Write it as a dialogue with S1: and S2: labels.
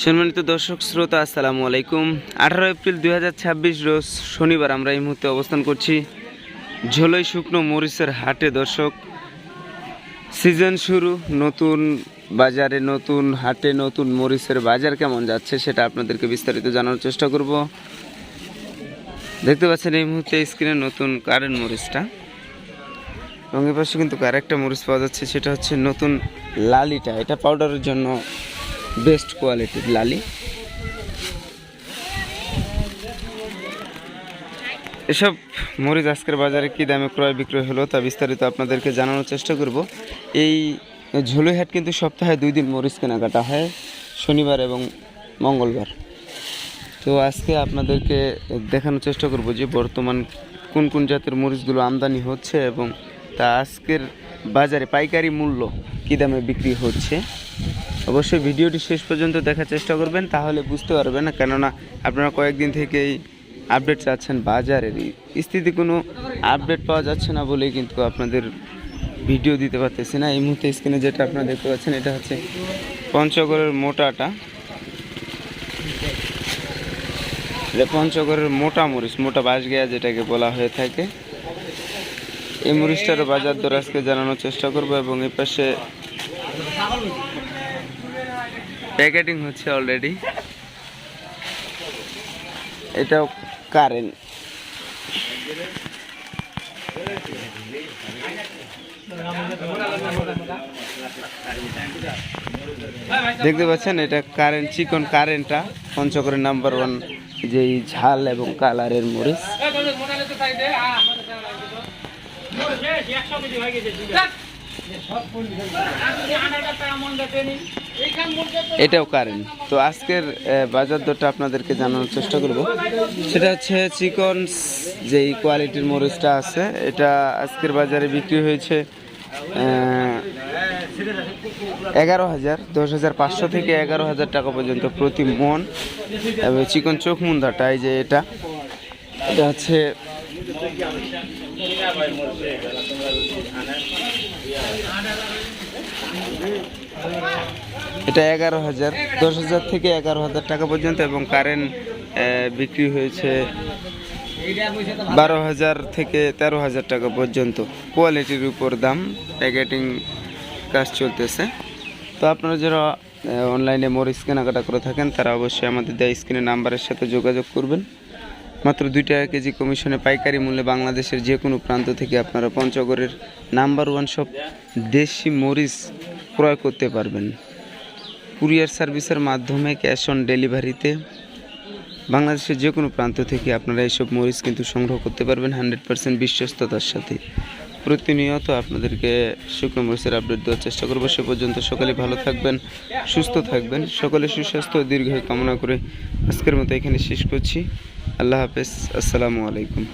S1: সম্মানিত দর্শক শ্রোতা, আসসালামু আলাইকুম। 18 এপ্রিল 2026 রোজ শনিবার আমরা এই মুহূর্তে অবস্থান করছি ঝোলাই শুকনো মরিচের হাটে। দর্শক, সিজন শুরু, নতুন বাজারে, নতুন হাটে, নতুন মরিচের বাজার কেমন যাচ্ছে সেটা আপনাদেরকে বিস্তারিত জানার চেষ্টা করব। দেখতে পাচ্ছেন এই মুহূর্তে স্ক্রিনে নতুন কারেন্ট মরিচটা, এবং এর পাশে কিন্তু আরেকটা মরিচ পাওয়া যাচ্ছে, সেটা হচ্ছে নতুন লালিটা। এটা পাউডারের জন্য বেস্ট কোয়ালিটির লালি। এসব মরিচ আজকের বাজারে কী দামে ক্রয় বিক্রয় হলো তা বিস্তারিত আপনাদেরকে জানানোর চেষ্টা করব। এই ঝোলাই হাট কিন্তু সপ্তাহে 2 দিন মরিচ কেনাকাটা হয়, শনিবার এবং মঙ্গলবার। তো আজকে আপনাদেরকে দেখানোর চেষ্টা করব যে বর্তমান কোন কোন জাতের মরিচগুলো আমদানি হচ্ছে এবং তা আজকের বাজারে পাইকারি মূল্য কী দামে বিক্রি হচ্ছে। অবশ্যই ভিডিওটি শেষ পর্যন্ত দেখার চেষ্টা করবেন, তাহলে বুঝতে পারবেন না। কেননা আপনারা কয়েকদিন থেকেই আপডেট চাচ্ছেন, বাজারের স্থিতি কোনো আপডেট পাওয়া যাচ্ছে না বলেই কিন্তু আপনাদের ভিডিও দিতে পারতেছি না। এই মুহূর্তে স্ক্রিনে যেটা আপনারা দেখতে পাচ্ছেন, এটা হচ্ছে পঞ্চগড়ের মোটাটা। এটা পঞ্চগড়ের মোটা মরিচ, মোটা বাঁশগেয়া যেটাকে বলা হয়ে থাকে। এই মরিচটার বাজার দর আজকে জানানোর চেষ্টা করব, এবং এই পাশে প্যাকেটিং হচ্ছে অলরেডি। এটাও কারেন্ট। দেখতে পাচ্ছেন এটা কারেন্ট, চিকন কারেন্টটা পঞ্চগড়ের নাম্বার 1 যেই ঝাল এবং কালারের মরিচ। এটাও কারেন্ট। তো আজকের বাজার দরটা আপনাদেরকে জানানোর চেষ্টা করব। সেটা হচ্ছে চিকন যেই কোয়ালিটির মরিচটা আছে, এটা আজকের বাজারে বিক্রি হয়েছে 11,000, 10,500 থেকে 11,000 টাকা পর্যন্ত প্রতি মন। এবং চিকন চোখ মুন্দাটা, এই যে এটা হচ্ছে এটা 11,000, 10,000 থেকে 11,000 টাকা পর্যন্ত, এবং কারেন্ট বিক্রি হয়েছে 12,000 থেকে 13,000 টাকা পর্যন্ত। কোয়ালিটির উপর দাম, প্যাকেটিং কাজ চলতেছে। তো আপনারা যারা অনলাইনে মরিচ কেনাকাটা করে থাকেন তারা অবশ্যই আমাদের দেওয়া স্ক্রিনে নাম্বারের সাথে যোগাযোগ করবেন। মাত্র 2 টাকা কেজি কমিশনে পাইকারি মূল্যে বাংলাদেশের যে কোনো প্রান্ত থেকে আপনারা পঞ্চগড়ের নাম্বার 1 সব দেশি মরিচ ক্রয় করতে পারবেন। কুরিয়ার সার্ভিসের মাধ্যমে ক্যাশ অন ডেলিভারিতে বাংলাদেশের যে কোনো প্রান্ত থেকে আপনারা এইসব মরিচ কিন্তু সংগ্রহ করতে পারবেন 100% বিশ্বস্ততার সাথে। প্রতিনিয়ত আপনাদেরকে শুকনো মরিচের আপডেট দেওয়ার চেষ্টা করব। সে পর্যন্ত সকলে ভালো থাকবেন, সুস্থ থাকবেন, সকলে সুস্বাস্থ্য ও দীর্ঘায়ু কামনা করে আজকের মতো এখানে শেষ করছি। আল্লাহ হাফেজ, আসসালামু আলাইকুম।